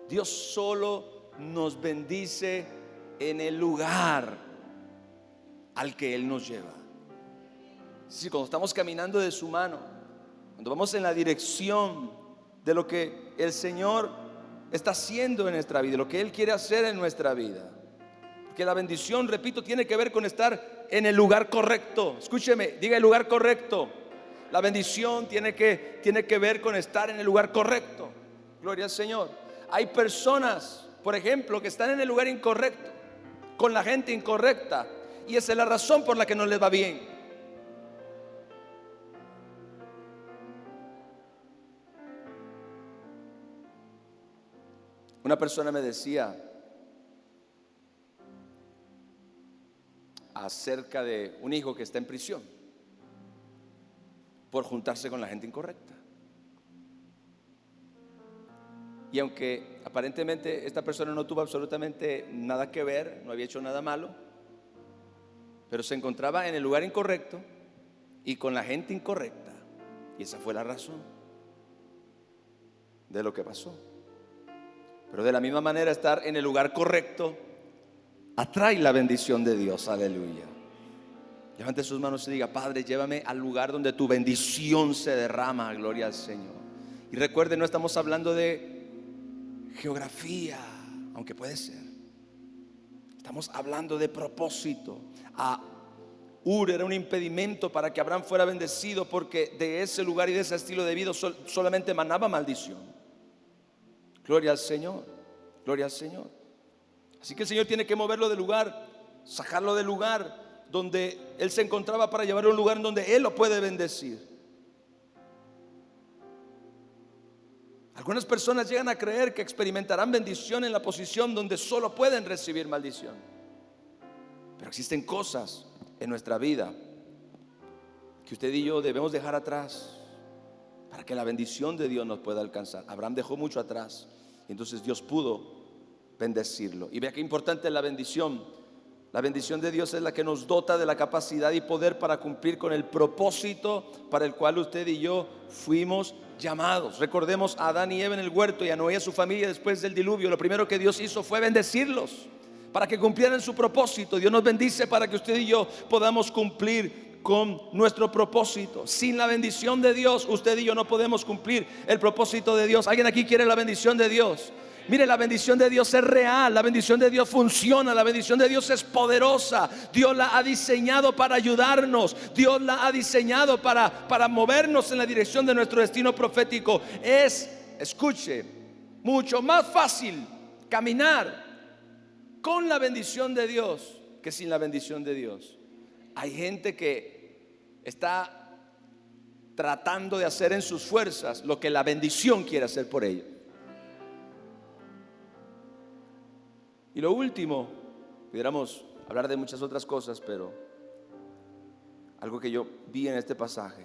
Dios solo nos bendice en el lugar al que Él nos lleva. Si cuando estamos caminando de su mano, cuando vamos en la dirección de lo que el Señor está haciendo en nuestra vida, lo que Él quiere hacer en nuestra vida. Porque la bendición, repito, tiene que ver con estar en el lugar correcto. Escúcheme, diga el lugar correcto. La bendición tiene que ver con estar en el lugar correcto. Gloria al Señor. Hay personas, por ejemplo, que están en el lugar incorrecto, con la gente incorrecta, y esa es la razón por la que no les va bien. Una persona me decía acerca de un hijo que está en prisión por juntarse con la gente incorrecta. Y aunque aparentemente esta persona no tuvo absolutamente nada que ver, no había hecho nada malo, pero se encontraba en el lugar incorrecto y con la gente incorrecta. Y esa fue la razón de lo que pasó. Pero de la misma manera, estar en el lugar correcto atrae la bendición de Dios. Aleluya. Levante sus manos y diga: Padre, llévame al lugar donde tu bendición se derrama. Gloria al Señor. Y recuerde, no estamos hablando de geografía, aunque puede ser. Estamos hablando de propósito. Ur era un impedimento para que Abraham fuera bendecido, porque de ese lugar y de ese estilo de vida solamente emanaba maldición. Gloria al Señor, gloria al Señor. Así que el Señor tiene que moverlo del lugar, sacarlo del lugar donde él se encontraba, para llevarlo a un lugar en donde Él lo puede bendecir. Algunas personas llegan a creer que experimentarán bendición en la posición donde solo pueden recibir maldición. Pero existen cosas en nuestra vida que usted y yo debemos dejar atrás para que la bendición de Dios nos pueda alcanzar. Abraham dejó mucho atrás y entonces Dios pudo bendecirlo. Y vea qué importante es la bendición. La bendición de Dios es la que nos dota de la capacidad y poder para cumplir con el propósito para el cual usted y yo fuimos llamados. Recordemos a Adán y Eva en el huerto y a Noé y a su familia después del diluvio. Lo primero que Dios hizo fue bendecirlos para que cumplieran su propósito. Dios nos bendice para que usted y yo podamos cumplir con nuestro propósito. Sin la bendición de Dios, usted y yo no podemos cumplir el propósito de Dios. ¿Alguien aquí quiere la bendición de Dios? Mire, la bendición de Dios es real, la bendición de Dios funciona, la bendición de Dios es poderosa. Dios la ha diseñado para ayudarnos, Dios la ha diseñado para movernos en la dirección de nuestro destino profético. Escuche, mucho más fácil caminar con la bendición de Dios que sin la bendición de Dios. Hay gente que está tratando de hacer en sus fuerzas lo que la bendición quiere hacer por ellos. Y lo último, pudiéramos hablar de muchas otras cosas, pero algo que yo vi en este pasaje: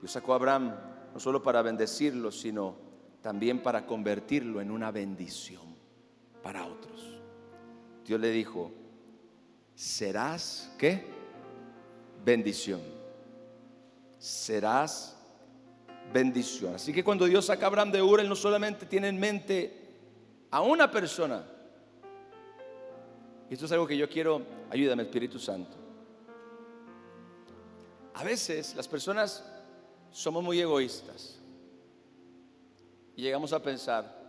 Dios sacó a Abraham no solo para bendecirlo, sino también para convertirlo en una bendición para otros. Dios le dijo: serás, ¿qué? Bendición. Serás bendición. Así que cuando Dios saca a Abraham de Ur, Él no solamente tiene en mente a una persona, Y esto es algo que yo quiero, ayúdame Espíritu Santo. A veces las personas somos muy egoístas y llegamos a pensar,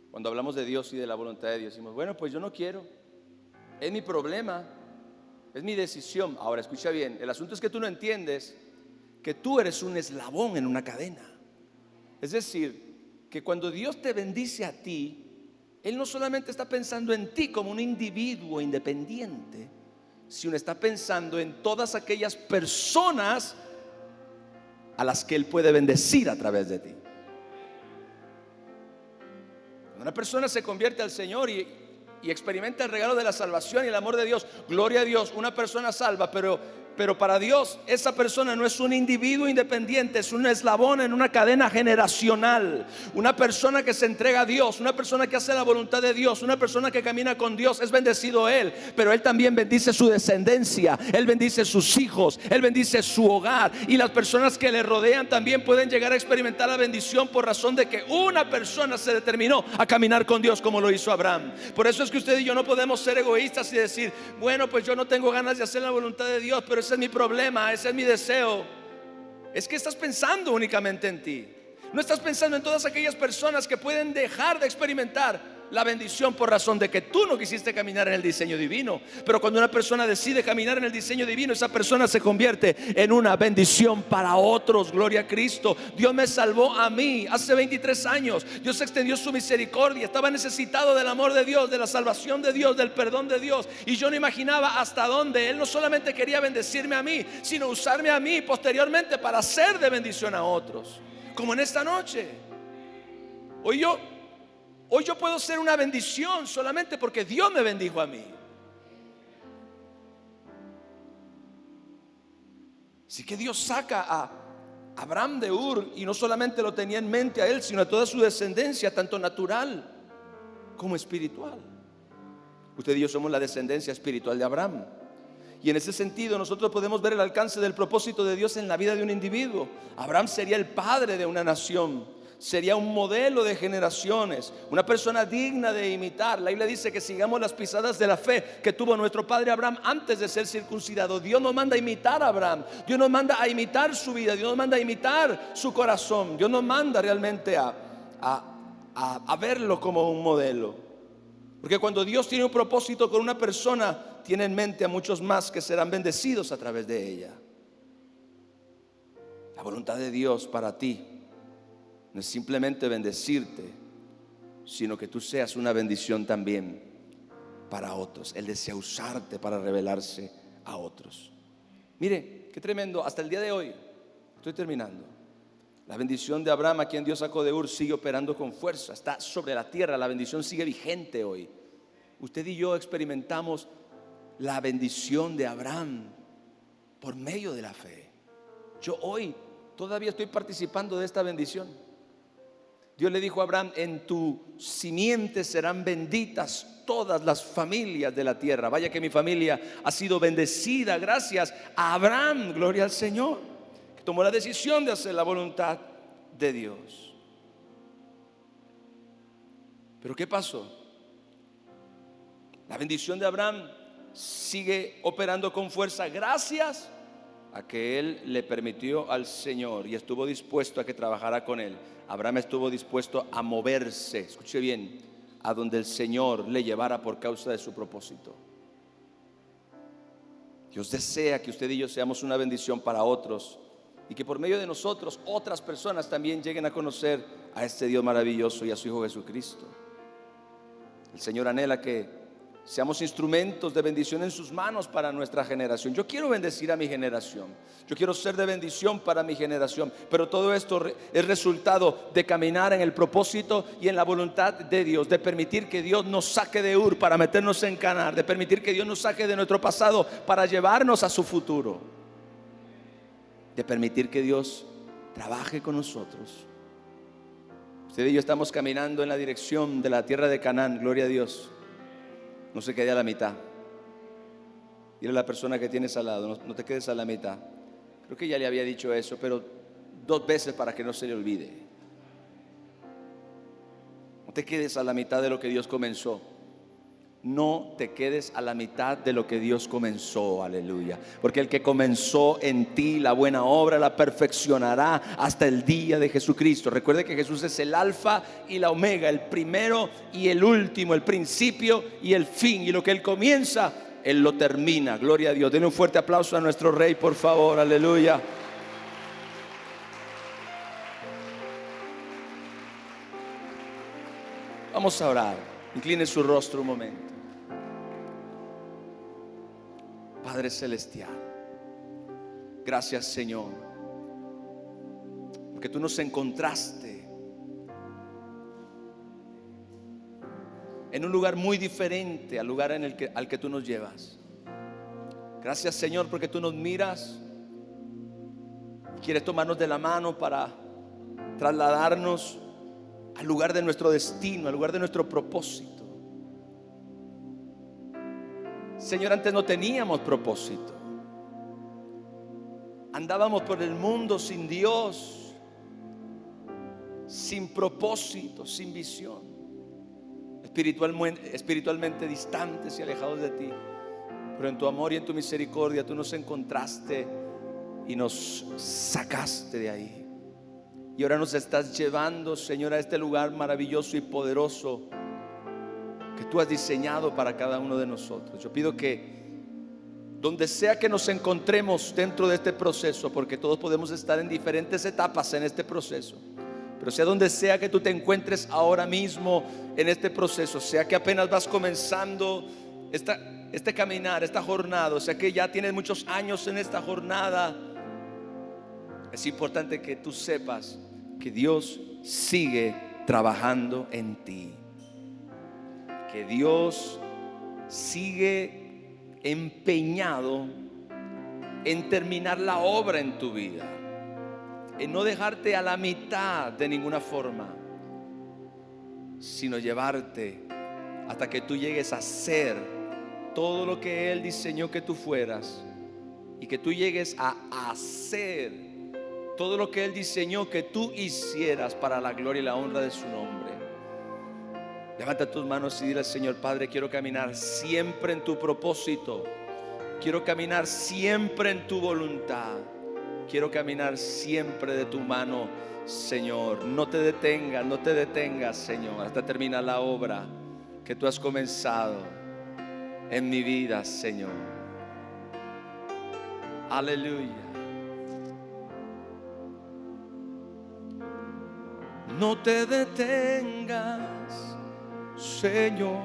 cuando hablamos de Dios y de la voluntad de Dios, decimos, bueno, pues yo no quiero, es mi problema, es mi decisión. Ahora escucha bien, el asunto es que tú no entiendes que tú eres un eslabón en una cadena. Es decir, que cuando Dios te bendice a ti, Él no solamente está pensando en ti como un individuo independiente, sino está pensando en todas aquellas personas a las que Él puede bendecir a través de ti. Cuando una persona se convierte al Señor y experimenta el regalo de la salvación y el amor de Dios, gloria a Dios, una persona salva, pero para Dios esa persona no es un individuo independiente, es un eslabón en una cadena generacional. Una persona que se entrega a Dios, una persona que hace la voluntad de Dios, una persona que camina con Dios, es bendecido Él, pero Él también bendice su descendencia, Él bendice sus hijos, Él bendice su hogar, y las personas que le rodean también pueden llegar a experimentar la bendición por razón de que una persona se determinó a caminar con Dios como lo hizo Abraham. Por eso es que usted y yo no podemos ser egoístas y decir, bueno, pues yo no tengo ganas de hacer la voluntad de Dios, pero ese es mi problema, ese es mi deseo. Es que estás pensando únicamente en ti. No estás pensando en todas aquellas personas que pueden dejar de experimentar la bendición por razón de que tú no quisiste caminar en el diseño divino. Pero cuando una persona decide caminar en el diseño divino, esa persona se convierte en una bendición para otros. Gloria a Cristo. Dios me salvó a mí hace 23 años. Dios extendió su misericordia. Estaba necesitado del amor de Dios, de la salvación de Dios, del perdón de Dios, y yo no imaginaba hasta dónde Él no solamente quería bendecirme a mí, sino usarme a mí posteriormente para ser de bendición a otros. Como en esta noche. Hoy yo puedo ser una bendición solamente porque Dios me bendijo a mí. Así que Dios saca a Abraham de Ur, y no solamente lo tenía en mente a él, sino a toda su descendencia, tanto natural como espiritual. Usted y yo somos la descendencia espiritual de Abraham. Y en ese sentido nosotros podemos ver el alcance del propósito de Dios en la vida de un individuo. Abraham sería el padre de una nación, sería un modelo de generaciones, una persona digna de imitar. La Biblia dice que sigamos las pisadas de la fe que tuvo nuestro padre Abraham antes de ser circuncidado. Dios nos manda a imitar a Abraham, Dios nos manda a imitar su vida, Dios nos manda a imitar su corazón, Dios nos manda realmente a verlo como un modelo. Porque cuando Dios tiene un propósito con una persona, tiene en mente a muchos más que serán bendecidos a través de ella. La voluntad de Dios para ti no es simplemente bendecirte, sino que tú seas una bendición también para otros. Él desea usarte para revelarse a otros. Mire, qué tremendo. Hasta el día de hoy, estoy terminando, la bendición de Abraham, a quien Dios sacó de Ur, sigue operando con fuerza. Está sobre la tierra, la bendición sigue vigente hoy. Usted y yo experimentamos la bendición de Abraham por medio de la fe. Yo hoy todavía estoy participando de esta bendición. Dios le dijo a Abraham, en tu simiente serán benditas todas las familias de la tierra. Vaya que mi familia ha sido bendecida gracias a Abraham, gloria al Señor, que tomó la decisión de hacer la voluntad de Dios. Pero ¿qué pasó? La bendición de Abraham sigue operando con fuerza gracias a que él le permitió al Señor y estuvo dispuesto a que trabajara con él. Abraham estuvo dispuesto a moverse, escuche bien, a donde el Señor le llevara por causa de su propósito. Dios desea que usted y yo seamos una bendición para otros, y que por medio de nosotros otras personas también lleguen a conocer a este Dios maravilloso y a su Hijo Jesucristo. El Señor anhela que seamos instrumentos de bendición en sus manos para nuestra generación. Yo quiero bendecir a mi generación, yo quiero ser de bendición para mi generación, pero todo esto es resultado de caminar en el propósito y en la voluntad de Dios, de permitir que Dios nos saque de Ur para meternos en Canaán, de permitir que Dios nos saque de nuestro pasado para llevarnos a su futuro, de permitir que Dios trabaje con nosotros. Usted y yo estamos caminando en la dirección de la tierra de Canaán, gloria a Dios. No se quede a la mitad. Dile a la persona que tienes al lado, no te quedes a la mitad. Creo que ya le había dicho eso, pero 2 veces para que no se le olvide. No te quedes a la mitad de lo que Dios comenzó. no te quedes a la mitad de lo que Dios comenzó, aleluya. Porque el que comenzó en ti la buena obra la perfeccionará hasta el día de Jesucristo. Recuerde que Jesús es el alfa y la omega, el primero y el último, el principio y el fin. Y lo que Él comienza, Él lo termina. Gloria a Dios. Denle un fuerte aplauso a nuestro Rey, por favor, aleluya. Vamos a orar. Incline su rostro un momento. Padre celestial, gracias Señor, porque tú nos encontraste en un lugar muy diferente al lugar al que tú nos llevas. Gracias Señor, porque tú nos miras y quieres tomarnos de la mano para trasladarnos al lugar de nuestro destino, al lugar de nuestro propósito. Señor, antes no teníamos propósito. Andábamos por el mundo sin Dios, sin propósito, sin visión, espiritualmente distantes y alejados de ti. Pero en tu amor y en tu misericordia tú nos encontraste y nos sacaste de ahí. Y ahora nos estás llevando, Señor, a este lugar maravilloso y poderoso que tú has diseñado para cada uno de nosotros. Yo pido que donde sea que nos encontremos dentro de este proceso, porque todos podemos estar en diferentes etapas en este proceso, pero sea donde sea que tú te encuentres ahora mismo en este proceso, sea que apenas vas comenzando este caminar, esta jornada, o sea que ya tienes muchos años en esta jornada, es importante que tú sepas que Dios sigue trabajando en ti, que Dios sigue empeñado en terminar la obra en tu vida, en no dejarte a la mitad de ninguna forma, sino llevarte hasta que tú llegues a ser todo lo que Él diseñó que tú fueras, y que tú llegues a hacer todo lo que Él diseñó que tú hicieras para la gloria y la honra de su nombre. Levanta tus manos y dile al Señor: Padre, quiero caminar siempre en tu propósito, quiero caminar siempre en tu voluntad, quiero caminar siempre de tu mano, Señor. No te detengas, Señor, hasta terminar la obra que tú has comenzado en mi vida, Señor. Aleluya. No te detengas, Señor,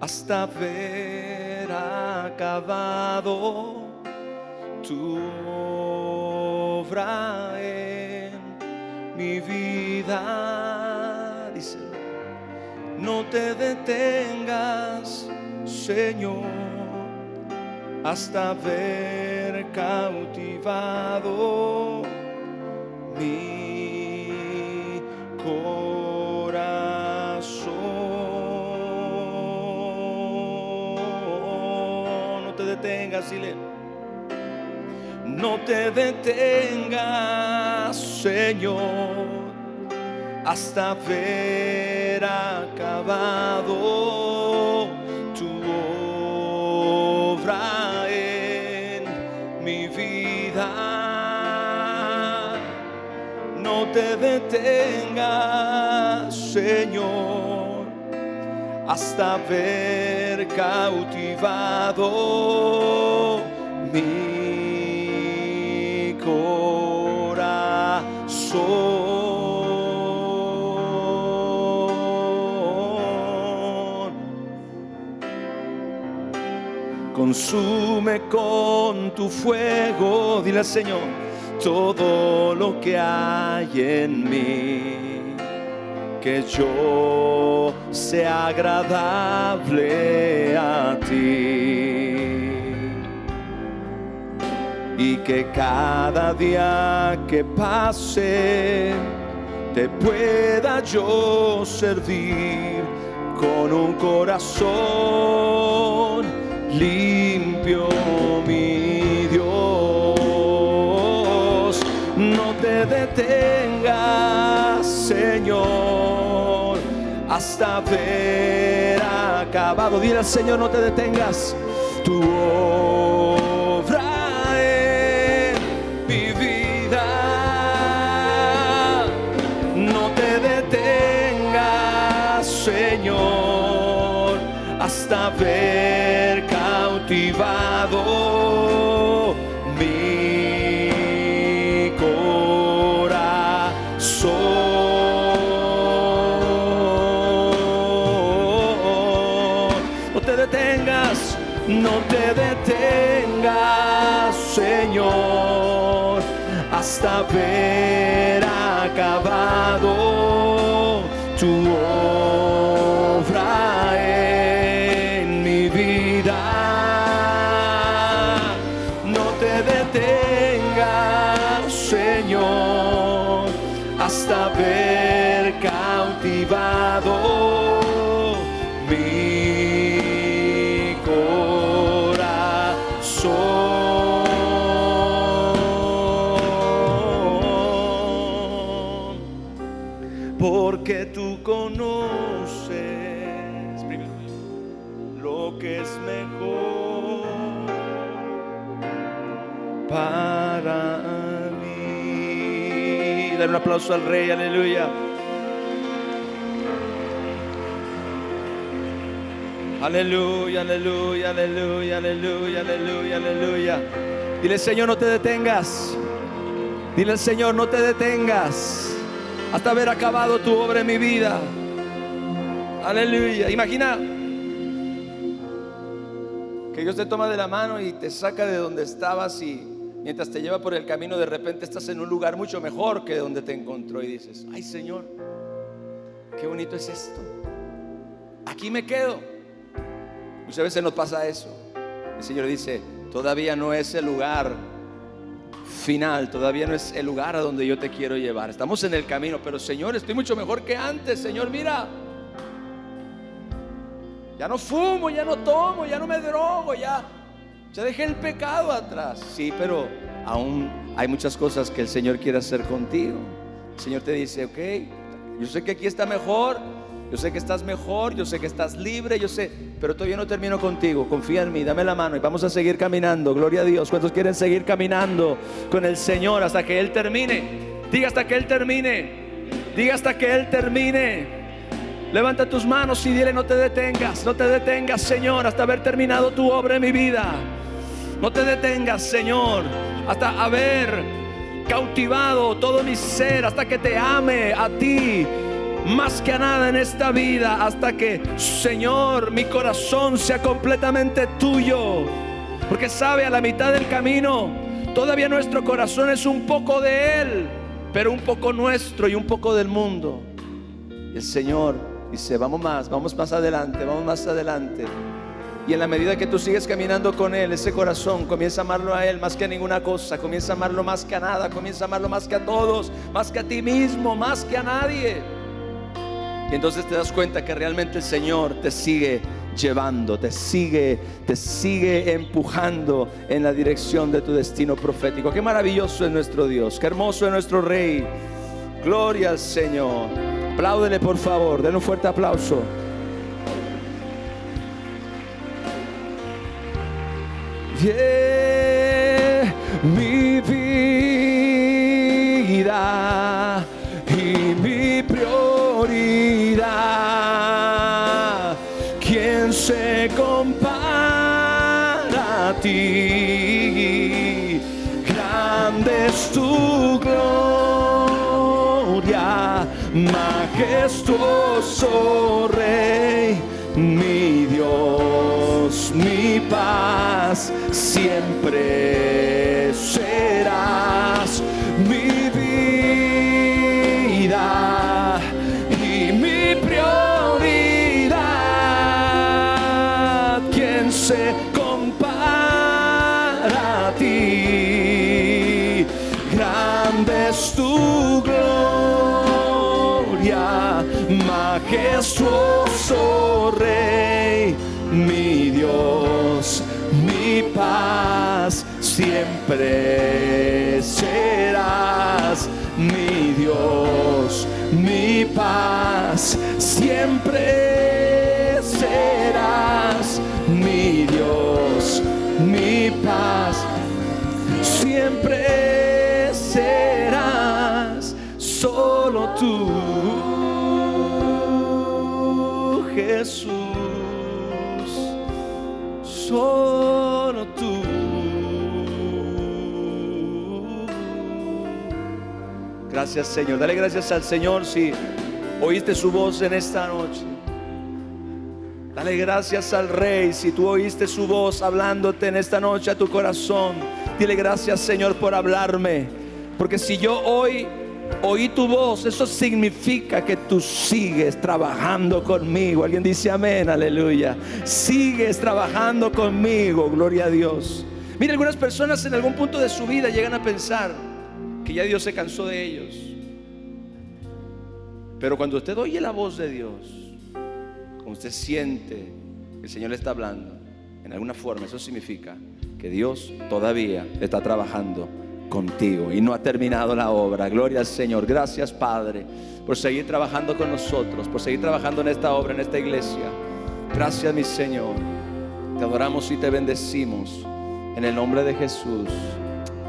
hasta ver acabado tu obra en mi vida. Díselo. No te detengas, Señor, hasta ver cautivado mi corazón. No te detengas, dile. No te detengas, Señor, hasta ver acabado tu obra en mi vida. No te detengas, Señor, hasta ver cautivado mi corazón. Consume con tu fuego, dile al Señor, todo lo que hay en mí, que yo sea agradable a ti, y que cada día que pase te pueda yo servir con un corazón limpio, mi Dios. No te detengas, Señor, hasta ver acabado. Dile al Señor, no te detengas. Tu obra en mi vida, no te detengas, Señor, hasta ver cautivado mi corazón. No te detengas, no te detengas, Señor, hasta ver acabado tu obra en mi vida. No te detengas, Señor, hasta ver cautivado mi corazón, porque tú conoces lo que es mejor para mí. Dale un aplauso al Rey, aleluya. Aleluya, aleluya, aleluya, aleluya, aleluya, aleluya. Dile, Señor, no te detengas. Dile al Señor, no te detengas hasta haber acabado tu obra en mi vida. Aleluya. Imagina que Dios te toma de la mano y te saca de donde estabas, y mientras te lleva por el camino, de repente estás en un lugar mucho mejor que donde te encontró, y dices, ay, Señor, qué bonito es esto, aquí me quedo. Muchas veces nos pasa eso. El Señor dice, todavía no es el lugar final, todavía no es el lugar a donde yo te quiero llevar. Estamos en el camino, pero Señor, estoy mucho mejor que antes. Señor, mira, ya no fumo, ya no tomo, ya no me drogo, ya dejé el pecado atrás. Sí, pero aún hay muchas cosas que el Señor quiere hacer contigo. El Señor te dice, ok, yo sé que aquí está mejor, yo sé que estás mejor, yo sé que estás libre, yo sé, pero todavía no termino contigo. Confía en mí, dame la mano y vamos a seguir caminando. Gloria a Dios. ¿Cuántos quieren seguir caminando con el Señor hasta que Él termine? Diga, hasta que Él termine. Diga, hasta que Él termine. Levanta tus manos y dile, no te detengas, no te detengas, Señor, hasta haber terminado tu obra en mi vida. No te detengas, Señor, hasta haber cautivado todo mi ser, hasta que te ame a ti más que a nada en esta vida, hasta que, Señor, mi corazón sea completamente tuyo. Porque sabe, a la mitad del camino todavía nuestro corazón es un poco de Él, pero un poco nuestro y un poco del mundo. Y el Señor dice, vamos más adelante, vamos más adelante. Y en la medida que tú sigues caminando con Él, ese corazón comienza a amarlo a Él más que a ninguna cosa, comienza a amarlo más que a nada, comienza a amarlo más que a todos, más que a ti mismo, más que a nadie. Y entonces te das cuenta que realmente el Señor te sigue llevando, te sigue empujando en la dirección de tu destino profético. Qué maravilloso es nuestro Dios, qué hermoso es nuestro Rey. Gloria al Señor. Apláudele, por favor, denle un fuerte aplauso. Yeah, mi vida y mi prioridad, ¿quién se compara a ti? Grande es tu gloria, majestuoso Rey, mi Dios, mi paz, siempre serás mi vida y mi prioridad. ¿Quién se compara a ti? Grande es tu gloria, majestuoso Rey, mi Dios, mi paz, siempre serás mi Dios, mi paz, siempre serás. Jesús, solo tú. Gracias, Señor. Dale gracias al Señor si oíste su voz en esta noche. Dale gracias al Rey si tú oíste su voz hablándote en esta noche a tu corazón. Dile gracias, Señor, por hablarme, porque si yo hoy oí tu voz, eso significa que tú sigues trabajando conmigo. Alguien dice amén, aleluya. Sigues trabajando conmigo, gloria a Dios. Mira, algunas personas en algún punto de su vida llegan a pensar que ya Dios se cansó de ellos. Pero cuando usted oye la voz de Dios, cuando usted siente que el Señor le está hablando, en alguna forma eso significa que Dios todavía está trabajando contigo y no ha terminado la obra. Gloria al Señor. Gracias, Padre, por seguir trabajando con nosotros, por seguir trabajando en esta obra, en esta iglesia. Gracias, mi Señor. Te adoramos y te bendecimos en el nombre de Jesús.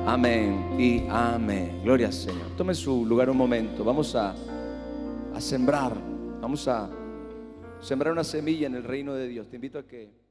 Amén y amén. Gloria al Señor. Tome su lugar un momento. Vamos a sembrar. Vamos a sembrar una semilla en el reino de Dios. Te invito a que